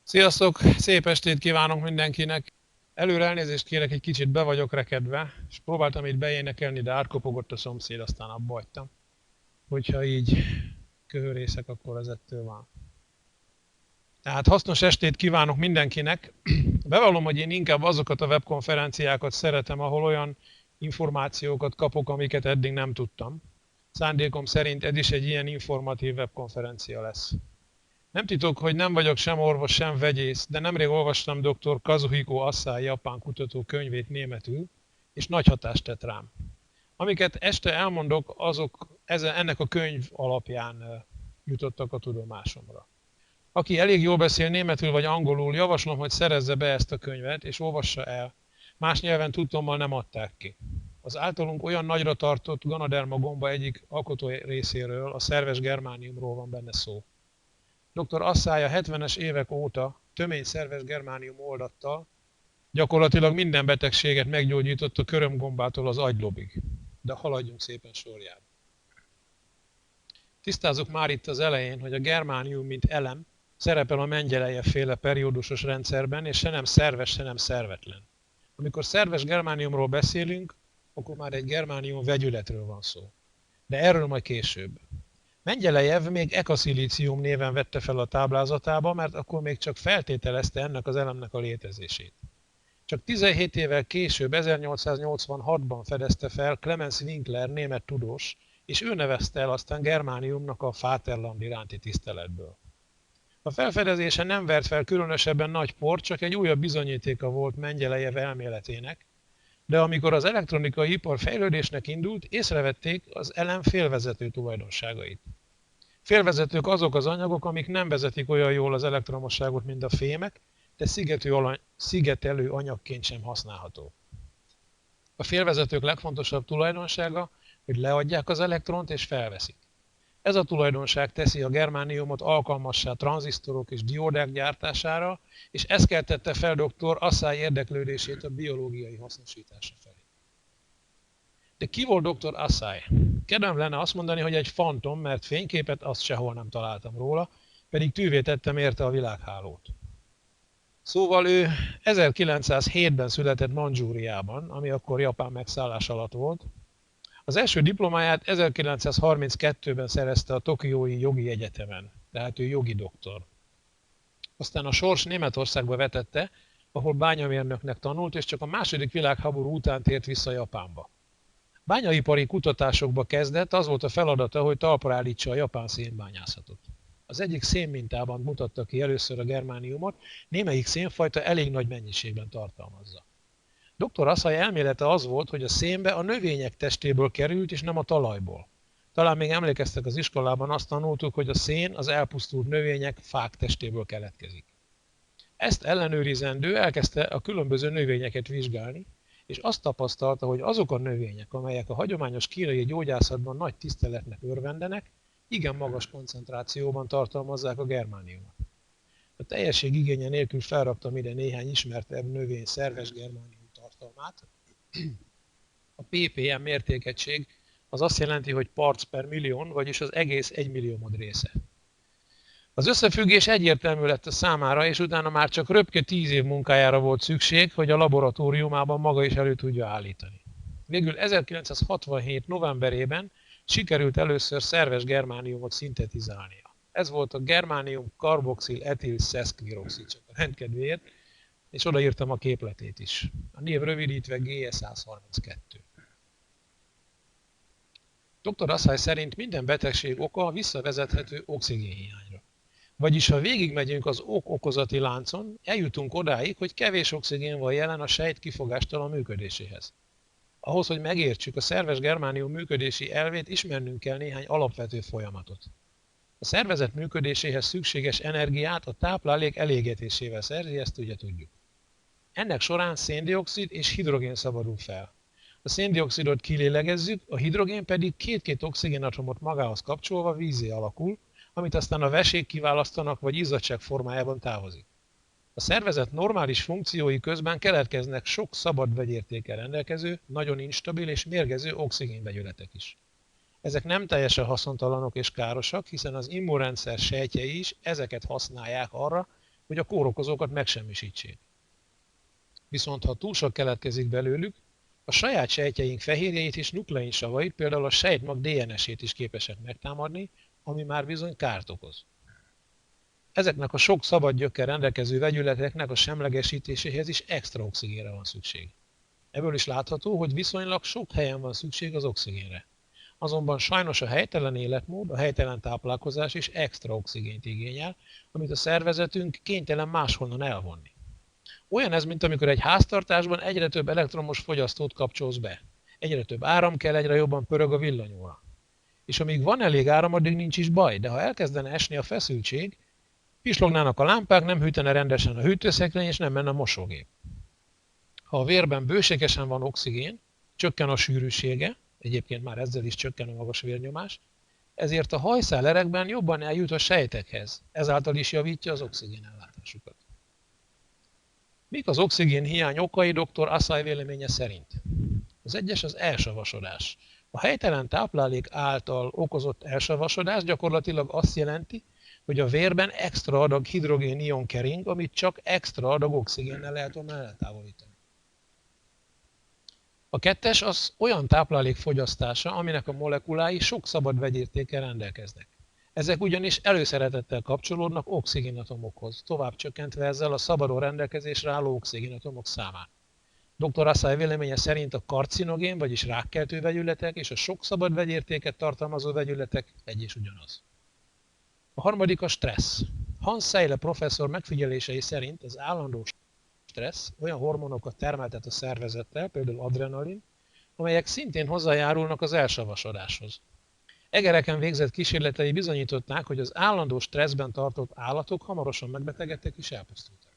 Sziasztok! Szép estét kívánok mindenkinek! Előre elnézést kérek, egy kicsit be vagyok rekedve, és próbáltam itt beénekelni, de átkopogott a szomszéd, aztán abba hagytam. Hogyha így köhörészek, akkor ez ettől van. Tehát hasznos estét kívánok mindenkinek! Bevallom, hogy én inkább azokat a webkonferenciákat szeretem, ahol olyan információkat kapok, amiket eddig nem tudtam. Szándékom szerint ez is egy ilyen informatív webkonferencia lesz. Nem titok, hogy nem vagyok sem orvos, sem vegyész, de nemrég olvastam dr. Kazuhiko Asai japán kutató könyvét németül, és nagy hatást tett rám. Amiket este elmondok, azok ennek a könyv alapján jutottak a tudomásomra. Aki elég jól beszél németül vagy angolul, javaslom, hogy szerezze be ezt a könyvet, és olvassa el. Más nyelven tudtommal nem adták ki. Az általunk olyan nagyra tartott Ganoderma gomba egyik alkotó részéről, a szerves germániumról van benne szó. Dr. Asai a 70-es évek óta tömény szerves germánium oldattal gyakorlatilag minden betegséget meggyógyított a körömgombától az agylobig. De haladjunk szépen sorjába. Tisztázzuk már itt az elején, hogy a germánium, mint elem, szerepel a Mendelejev-féle periódusos rendszerben, és se nem szerves, se nem szervetlen. Amikor szerves germániumról beszélünk, akkor már egy germánium vegyületről van szó. De erről majd később. Mendelejev még ekaszilícium néven vette fel a táblázatába, mert akkor még csak feltételezte ennek az elemnek a létezését. Csak 17 évvel később, 1886-ban fedezte fel Clemens Winkler német tudós, és ő nevezte el aztán germániumnak a Vaterland iránti tiszteletből. A felfedezése nem vert fel különösebben nagy port, csak egy újabb bizonyítéka volt Mendelejev elméletének, de amikor az elektronikai ipar fejlődésnek indult, észrevették az elem félvezető tulajdonságait. Félvezetők azok az anyagok, amik nem vezetik olyan jól az elektromosságot, mint a fémek, de szigetelő anyagként sem használható. A félvezetők legfontosabb tulajdonsága, hogy leadják az elektront és felveszik. Ez a tulajdonság teszi a germániumot alkalmassá tranzisztorok és diódák gyártására, és ez keltette fel dr. Asai érdeklődését a biológiai hasznosítása felé. De ki volt dr. Asai? Kedvem lenne azt mondani, hogy egy fantom, mert fényképet azt sehol nem találtam róla, pedig tűvé tettem érte a világhálót. Szóval ő 1907-ben született Mandzsúriában, ami akkor Japán megszállás alatt volt. Az első diplomáját 1932-ben szerezte a Tokiói Jogi Egyetemen, tehát ő jogi doktor. Aztán a sors Németországba vetette, ahol bányamérnöknek tanult, és csak a második világháború után tért vissza Japánba. Bányaipari kutatásokba kezdett, az volt a feladata, hogy talpra állítsa a japán szénbányászatot. Az egyik szénmintában mutatta ki először a germániumot, némelyik szénfajta elég nagy mennyiségben tartalmazza. Dr. Asai elmélete az volt, hogy a szénbe a növények testéből került, és nem a talajból. Talán még emlékeztek, az iskolában azt tanultuk, hogy a szén az elpusztult növények, fák testéből keletkezik. Ezt ellenőrizendő elkezdte a különböző növényeket vizsgálni, és azt tapasztalta, hogy azok a növények, amelyek a hagyományos kínai gyógyászatban nagy tiszteletnek örvendenek, igen magas koncentrációban tartalmazzák a germániumot. A teljesség igénye nélkül felraktam ide néhány ismertebb növény szerves germánium tartalmát. A ppm mértékegység az azt jelenti, hogy parts per millión, vagyis az egész 1 milliómod része. Az összefüggés egyértelmű lett a számára, és utána már csak röpke 10 év munkájára volt szükség, hogy a laboratóriumában maga is elő tudja állítani. Végül 1967. novemberében sikerült először szerves germániumot szintetizálnia. Ez volt a germánium karboxil etil szeszkviroxid, csak a rendkedvéért, és odaírtam a képletét is. A név rövidítve GS132. Dr. Asai szerint minden betegség oka visszavezethető oxigénhiányra. Vagyis ha végigmegyünk az ok-okozati láncon, eljutunk odáig, hogy kevés oxigén van jelen a sejt kifogástalan működéséhez. Ahhoz, hogy megértsük a szerves germánium működési elvét, ismernünk kell néhány alapvető folyamatot. A szervezet működéséhez szükséges energiát a táplálék elégetésével szerzi, ezt ugye tudjuk. Ennek során széndioxid és hidrogén szabadul fel. A széndioxidot kilélegezzük, a hidrogén pedig két-két oxigénatomot magához kapcsolva vízzé alakul, amit aztán a vesék kiválasztanak, vagy izzadság formájában távozik. A szervezet normális funkciói közben keletkeznek sok szabad vegyértékkel rendelkező, nagyon instabil és mérgező oxigénvegyületek is. Ezek nem teljesen haszontalanok és károsak, hiszen az immunrendszer sejtjei is ezeket használják arra, hogy a kórokozókat megsemmisítsék. Viszont ha túl sok keletkezik belőlük, a saját sejtjeink fehérjeit és nukleinsavait, például a sejtmag DNS-ét is képesek megtámadni, ami már bizony kárt okoz. Ezeknek a sok szabad gyökkel rendelkező vegyületeknek a semlegesítéséhez is extra oxigénre van szükség. Ebből is látható, hogy viszonylag sok helyen van szükség az oxigénre. Azonban sajnos a helytelen életmód, a helytelen táplálkozás is extra oxigént igényel, amit a szervezetünk kénytelen máshonnan elvonni. Olyan ez, mint amikor egy háztartásban egyre több elektromos fogyasztót kapcsolsz be. Egyre több áram kell, egyre jobban pörög a villanyóra. És amíg van elég áram, addig nincs is baj, de ha elkezdene esni a feszültség, pislognának a lámpák, nem hűtene rendesen a hűtőszekrény, és nem menne a mosógép. Ha a vérben bőségesen van oxigén, csökken a sűrűsége, egyébként már ezzel is csökken a magas vérnyomás, ezért a hajszálerekben jobban eljut a sejtekhez, ezáltal is javítja az oxigénellátásukat. Mik az oxigén hiány okai dr. Asai véleménye szerint? Az egyes az elsavasodás. A helytelen táplálék által okozott elsavasodás gyakorlatilag azt jelenti, hogy a vérben extra adag hidrogén ion kering, amit csak extra adag oxigénnel lehet onnan eltávolítani. A kettes az olyan táplálék fogyasztása, aminek a molekulái sok szabad vegyértékkel rendelkeznek. Ezek ugyanis előszeretettel kapcsolódnak oxigénatomokhoz, tovább csökkentve ezzel a szabadon rendelkezésre álló oxigénatomok számát. Dr. Asai véleménye szerint a karcinogén, vagyis rákkeltő vegyületek és a sok szabad vegyértéket tartalmazó vegyületek egy és ugyanaz. A harmadik a stressz. Hans Seyle professzor megfigyelései szerint az állandó stressz olyan hormonokat termeltet a szervezettel, például adrenalin, amelyek szintén hozzájárulnak az elsavasodáshoz. Egereken végzett kísérletei bizonyították, hogy az állandó stresszben tartott állatok hamarosan megbetegedtek és elpusztultak.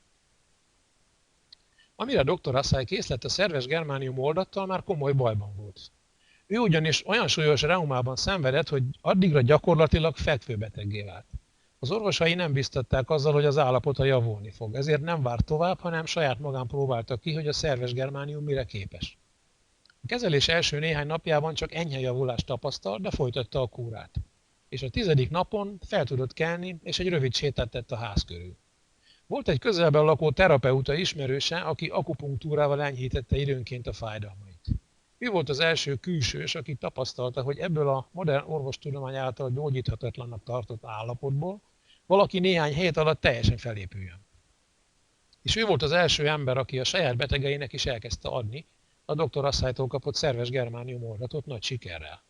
Amire dr. Asai készlete szerves germánium oldattal már komoly bajban volt. Ő ugyanis olyan súlyos reumában szenvedett, hogy addigra gyakorlatilag fekvőbeteggé vált. Az orvosai nem biztatták azzal, hogy az állapota javulni fog, ezért nem várt tovább, hanem saját magán próbálta ki, hogy a szerves germánium mire képes. A kezelés első néhány napjában csak enyhe javulást tapasztalt, de folytatta a kúrát. És a 10. napon fel tudott kelni, és egy rövid sétát tett a ház körül. Volt egy közelben lakó terapeuta ismerőse, aki akupunktúrával enyhítette időnként a fájdalmait. Ő volt az első külsős, aki tapasztalta, hogy ebből a modern orvostudomány által gyógyíthatatlannak tartott állapotból valaki néhány hét alatt teljesen felépüljön. És ő volt az első ember, aki a saját betegeinek is elkezdte adni a dr. Asaitól kapott szerves germánium oldatot nagy sikerrel.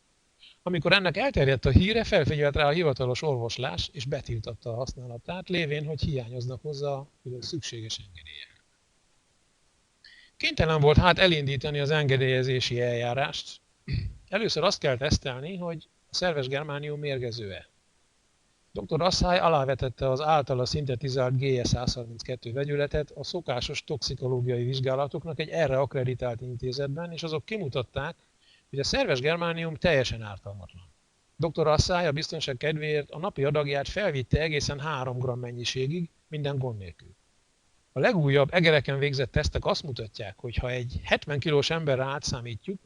Amikor ennek elterjedt a híre, felfigyelt rá a hivatalos orvoslás, és betiltatta a használatát, lévén, hogy hiányoznak hozzá a szükséges engedélyek. Kénytelen volt hát elindítani az engedélyezési eljárást. Először azt kell tesztelni, hogy a szerves germánium mérgező-e. Dr. Asai alávetette az általa szintetizált GS-132 vegyületet a szokásos toxikológiai vizsgálatoknak egy erre akkreditált intézetben, és azok kimutatták, hogy a szerves germánium teljesen ártalmatlan. Dr. Asai a biztonság kedvéért a napi adagját felvitte egészen 3 g mennyiségig, minden gond nélkül. A legújabb egereken végzett tesztek azt mutatják, hogy ha egy 70 kilós emberre átszámítjuk,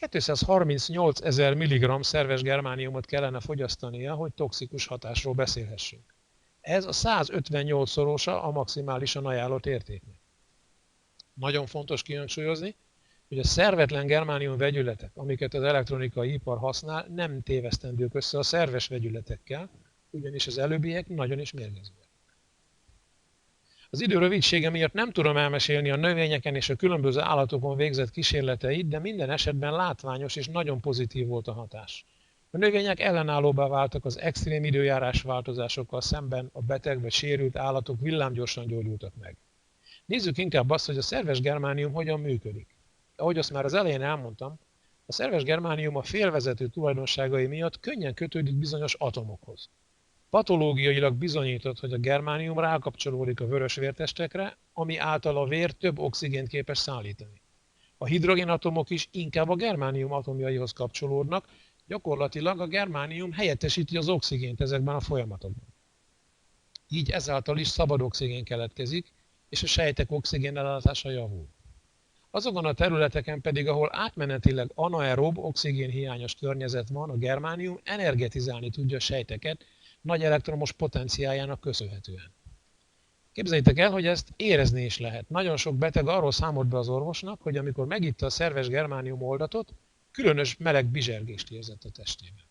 238 000 mg szerves germániumot kellene fogyasztania, hogy toxikus hatásról beszélhessünk. Ez a 158-szorosa a maximálisan ajánlott értéknek. Nagyon fontos kihangsúlyozni, hogy a szervetlen germánium vegyületek, amiket az elektronikai ipar használ, nem tévesztendők össze a szerves vegyületekkel, ugyanis az előbbiek nagyon is mérgezőek. Az idő rövidsége miatt nem tudom elmesélni a növényeken és a különböző állatokon végzett kísérleteit, de minden esetben látványos és nagyon pozitív volt a hatás. A növények ellenállóbbá váltak az extrém időjárás változásokkal szemben, a beteg vagy sérült állatok villámgyorsan gyógyultak meg. Nézzük inkább azt, hogy a szerves germánium hogyan működik. Ahogy azt már az elején elmondtam, a szerves germánium a félvezető tulajdonságai miatt könnyen kötődik bizonyos atomokhoz. Patológiailag bizonyított, hogy a germánium rákapcsolódik a vörös vértestekre, ami által a vér több oxigént képes szállítani. A hidrogénatomok is inkább a germánium atomjaihoz kapcsolódnak, gyakorlatilag a germánium helyettesíti az oxigént ezekben a folyamatokban. Így ezáltal is szabad oxigén keletkezik, és a sejtek oxigénellátása javul. Azokon a területeken pedig, ahol átmenetileg anaerób oxigénhiányos környezet van, a germánium energetizálni tudja a sejteket nagy elektromos potenciáljának köszönhetően. Képzeljétek el, hogy ezt érezni is lehet. Nagyon sok beteg arról számolt be az orvosnak, hogy amikor megitta a szerves germánium oldatot, különös meleg bizsergést érzett a testében.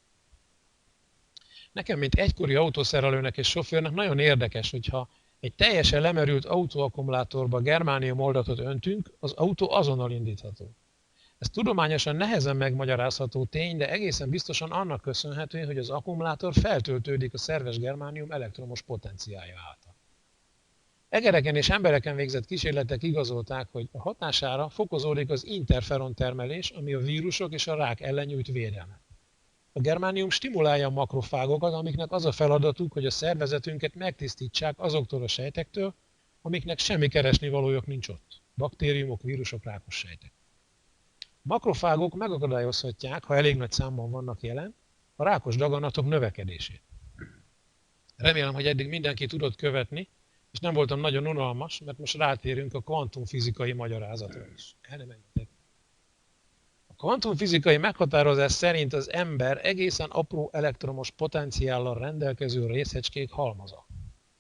Nekem, mint egykori autószerelőnek és sofőrnek nagyon érdekes, hogyha egy teljesen lemerült autóakkumulátorba germánium oldatot öntünk, az autó azonnal indítható. Ez tudományosan nehezen megmagyarázható tény, de egészen biztosan annak köszönhető, hogy az akkumulátor feltöltődik a szerves germánium elektromos potenciálja által. Egereken és embereken végzett kísérletek igazolták, hogy a hatására fokozódik az interferon termelés, ami a vírusok és a rák ellen nyújt védelmet. A germánium stimulálja a makrofágokat, amiknek az a feladatuk, hogy a szervezetünket megtisztítsák azoktól a sejtektől, amiknek semmi keresnivalójuk nincs ott. Baktériumok, vírusok, rákos sejtek. A makrofágok megakadályozhatják, ha elég nagy számban vannak jelen, a rákos daganatok növekedését. Remélem, hogy eddig mindenki tudott követni, és nem voltam nagyon unalmas, mert most rátérünk a kvantumfizikai magyarázatra is. El nem engedtek. A kvantumfizikai meghatározás szerint az ember egészen apró elektromos potenciállal rendelkező részecskék halmaza.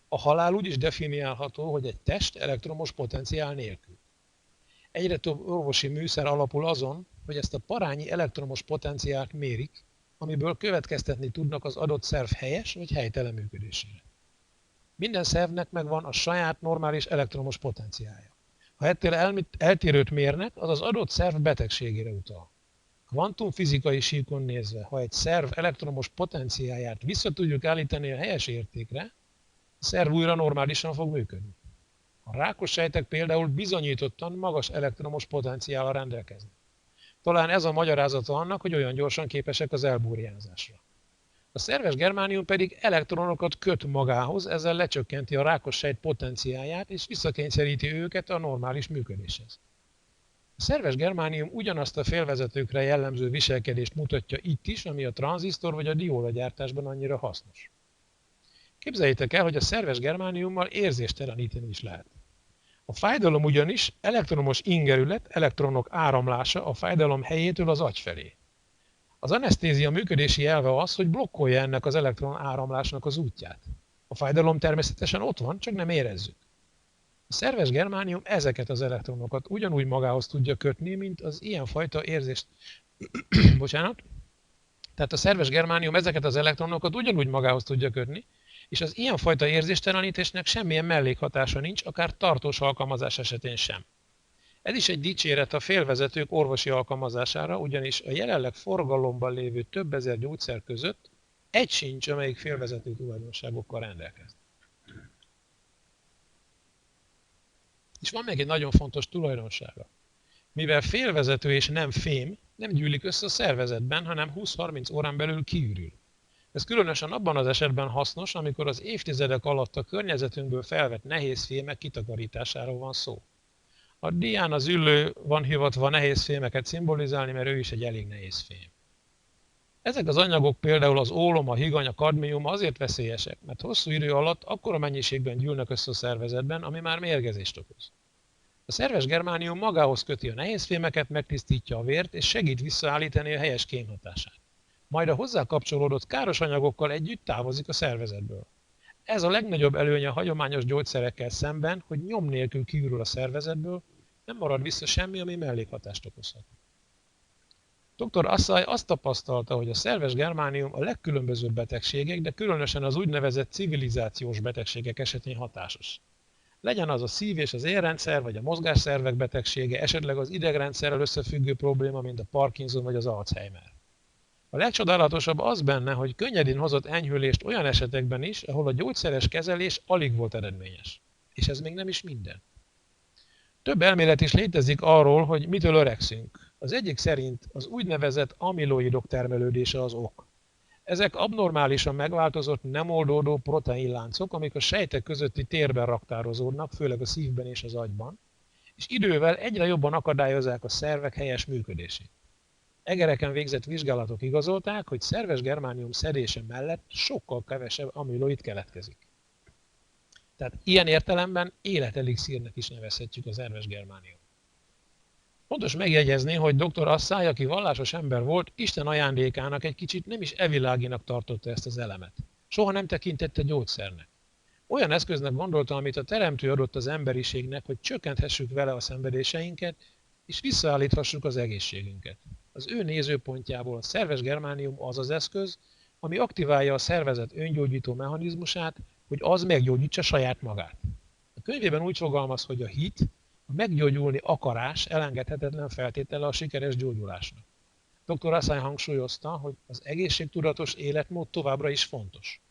A halál úgy is definiálható, hogy egy test elektromos potenciál nélkül. Egyre több orvosi műszer alapul azon, hogy ezt a parányi elektromos potenciált mérik, amiből következtetni tudnak az adott szerv helyes vagy helytelen működésére. Minden szervnek megvan a saját normális elektromos potenciálja. Ha ettől eltérőt mérnek, az az adott szerv betegségére utal. Kvantumfizikai síkon nézve, ha egy szerv elektromos potenciáját vissza tudjuk állítani a helyes értékre, a szerv újra normálisan fog működni. A rákos sejtek például bizonyítottan magas elektromos potenciállal rendelkeznek. Talán ez a magyarázata annak, hogy olyan gyorsan képesek az elburjánzásra. A szerves germánium pedig elektronokat köt magához, ezzel lecsökkenti a rákos sejt potenciáját és visszakényszeríti őket a normális működéshez. A szerves germánium ugyanazt a félvezetőkre jellemző viselkedést mutatja itt is, ami a tranzisztor vagy a dióda gyártásban annyira hasznos. Képzeljétek el, hogy a szerves germániummal érzésteleníteni is lehet. A fájdalom ugyanis elektromos ingerület, elektronok áramlása a fájdalom helyétől az agy felé. Az anesztézia működési elve az, hogy blokkolja ennek az elektron áramlásnak az útját. A fájdalom természetesen ott van, csak nem érezzük. A szerves germánium ezeket az elektronokat ugyanúgy magához tudja kötni, mint az ilyenfajta érzést... Bocsánat. Tehát a szerves germánium ezeket az elektronokat ugyanúgy magához tudja kötni, és az ilyenfajta érzéstelenítésnek semmilyen mellékhatása nincs, akár tartós alkalmazás esetén sem. Ez is egy dicséret a félvezetők orvosi alkalmazására, ugyanis a jelenleg forgalomban lévő több ezer gyógyszer között egy sincs, amelyik félvezető tulajdonságokkal rendelkezik. És van még egy nagyon fontos tulajdonsága. Mivel félvezető és nem fém, nem gyűlik össze a szervezetben, hanem 20-30 órán belül kiürül. Ez különösen abban az esetben hasznos, amikor az évtizedek alatt a környezetünkből felvett nehéz fémek kitakarításáról van szó. A dián az üllő van hivatva nehéz fémeket szimbolizálni, mert ő is egy elég nehéz fém. Ezek az anyagok, például az ólom, a higany, a kadmium azért veszélyesek, mert hosszú idő alatt akkora mennyiségben gyűlnek össze a szervezetben, ami már mérgezést okoz. A szerves germánium magához köti a nehézfémeket, megtisztítja a vért és segít visszaállítani a helyes kémhatását. Majd a hozzá kapcsolódott káros anyagokkal együtt távozik a szervezetből. Ez a legnagyobb előnye a hagyományos gyógyszerekkel szemben, hogy nyom nélkül kiürül a szervezetből, nem marad vissza semmi, ami mellékhatást okozhat. Dr. Assay azt tapasztalta, hogy a szerves germánium a legkülönbözőbb betegségek, de különösen az úgynevezett civilizációs betegségek esetén hatásos. Legyen az a szív- és az érrendszer, vagy a mozgásszervek betegsége, esetleg az idegrendszerrel összefüggő probléma, mint a Parkinson vagy az Alzheimer. A legcsodálatosabb az benne, hogy könnyedén hozott enyhülést olyan esetekben is, ahol a gyógyszeres kezelés alig volt eredményes. És ez még nem is minden. Több elmélet is létezik arról, hogy mitől öregszünk. Az egyik szerint az úgynevezett amiloidok termelődése az ok. Ezek abnormálisan megváltozott, nem oldódó proteinláncok, amik a sejtek közötti térben raktározódnak, főleg a szívben és az agyban, és idővel egyre jobban akadályozzák a szervek helyes működését. Egereken végzett vizsgálatok igazolták, hogy szerves germánium szedése mellett sokkal kevesebb amiloid keletkezik. Tehát ilyen értelemben életelixírnek is nevezhetjük a szerves germánium. Fontos megjegyezni, hogy dr. Assay, aki vallásos ember volt, Isten ajándékának egy kicsit nem is eviláginak tartotta ezt az elemet. Soha nem tekintette gyógyszernek. Olyan eszköznek gondolta, amit a Teremtő adott az emberiségnek, hogy csökkenthessük vele a szenvedéseinket, és visszaállíthassuk az egészségünket. Az ő nézőpontjából a szerves germánium az az eszköz, ami aktiválja a szervezet öngyógyító mechanizmusát, hogy az meggyógyítsa saját magát. A könyvében úgy fogalmaz, hogy a hit, a meggyógyulni akarás elengedhetetlen feltétele a sikeres gyógyulásnak. Dr. Assange hangsúlyozta, hogy az egészségtudatos életmód továbbra is fontos.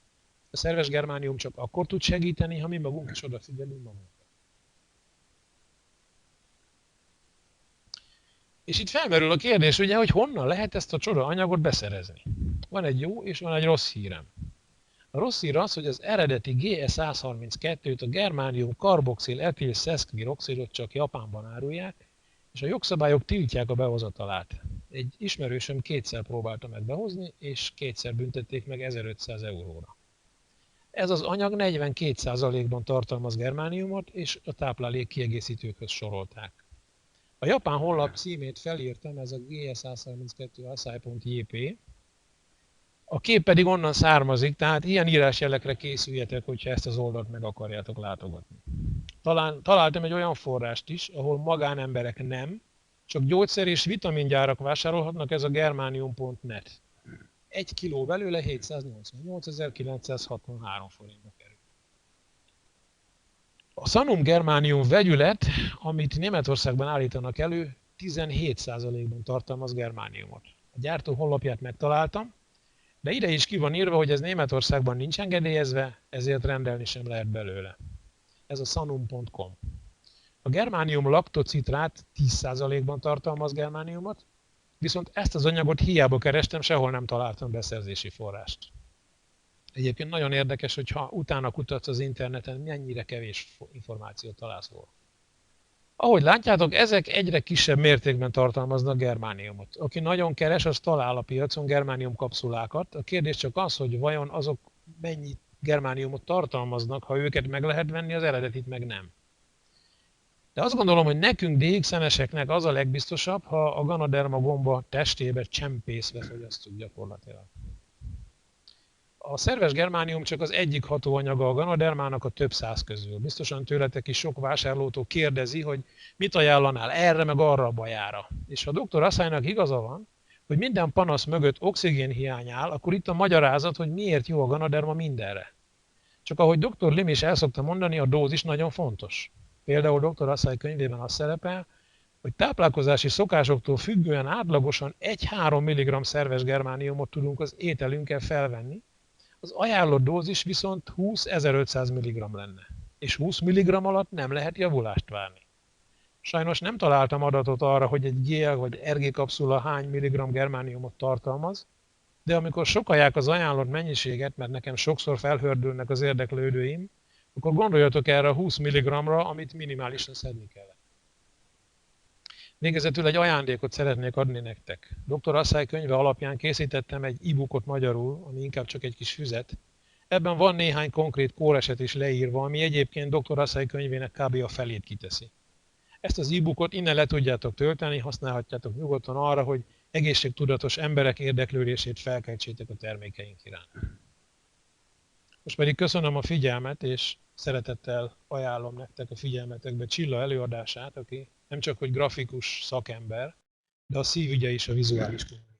A szerves germánium csak akkor tud segíteni, ha mi magunk is odafigyelünk magunkra. És itt felmerül a kérdés, ugye, hogy honnan lehet ezt a csoda anyagot beszerezni. Van egy jó és van egy rossz hírem. A rossz hír az, hogy az eredeti GE132-t, a germánium karboxil etil szeszkviroxidot csak Japánban árulják, és a jogszabályok tiltják a behozatalát. Egy ismerősöm kétszer próbálta meg behozni, és kétszer büntették meg 1500 euróra. Ez az anyag 42%-ban tartalmaz germániumot, és a táplálék kiegészítőkhöz sorolták. A japán honlap címét felírtam, ez a ge132asai.jp. A kép pedig onnan származik, tehát ilyen írásjelekre készüljetek, hogyha ezt az oldalt meg akarjátok látogatni. Találtam egy olyan forrást is, ahol magánemberek nem, csak gyógyszer és vitamingyárak vásárolhatnak, ez a germanium.net. 1 kiló belőle 788.963 forintba kerül. A Sanum germánium vegyület, amit Németországban állítanak elő, 17%-ban tartalmaz germániumot. A gyártó honlapját megtaláltam, de ide is ki van írva, hogy ez Németországban nincs engedélyezve, ezért rendelni sem lehet belőle. Ez a sanum.com. A germánium laktocitrát 10%-ban tartalmaz germániumot, viszont ezt az anyagot hiába kerestem, sehol nem találtam beszerzési forrást. Egyébként nagyon érdekes, hogyha utána kutatsz az interneten, mennyire kevés információt találsz róla. Ahogy látjátok, ezek egyre kisebb mértékben tartalmaznak germániumot. Aki nagyon keres, az talál a piacon germánium kapszulákat. A kérdés csak az, hogy vajon azok mennyi germániumot tartalmaznak, ha őket meg lehet venni, az eredetit meg nem. De azt gondolom, hogy nekünk DX-eseknek az a legbiztosabb, ha a Ganoderma gomba testébe csempészve fogyasztjuk gyakorlatilag. A szerves germánium csak az egyik hatóanyaga a Ganodermának a több száz közül. Biztosan tőletek is sok vásárlótól kérdezi, hogy mit ajánlanál erre meg arra a bajára. És ha dr. Assange-nak igaza van, hogy minden panasz mögött oxigénhiány áll, akkor itt a magyarázat, hogy miért jó a Ganoderma mindenre. Csak ahogy dr. Lim is el szokta mondani, a dózis nagyon fontos. Például dr. Assange könyvében az szerepel, hogy táplálkozási szokásoktól függően átlagosan 1-3 mg szerves germániumot tudunk az ételünkkel felvenni, az ajánlott dózis viszont 20-1500 mg lenne, és 20 mg alatt nem lehet javulást várni. Sajnos nem találtam adatot arra, hogy egy GL vagy RG kapszula hány milligram germániumot tartalmaz, de amikor sokkolják az ajánlott mennyiséget, mert nekem sokszor felhördülnek az érdeklődőim, akkor gondoljatok erre a 20 mg-ra, amit minimálisan szedni kell. Végezetül egy ajándékot szeretnék adni nektek. Dr. Assange könyve alapján készítettem egy e-bookot magyarul, ami inkább csak egy kis füzet. Ebben van néhány konkrét kóreset is leírva, ami egyébként Dr. Assange könyvének kb. A felét kiteszi. Ezt az e-bookot innen le tudjátok tölteni, használhatjátok nyugodtan arra, hogy egészségtudatos emberek érdeklődését felkeltsétek a termékeink iránt. Most pedig köszönöm a figyelmet, és szeretettel ajánlom nektek a figyelmetekbe Csilla előadását, aki nem csak hogy grafikus szakember, de a szívügye is a vizuális kommunikáció.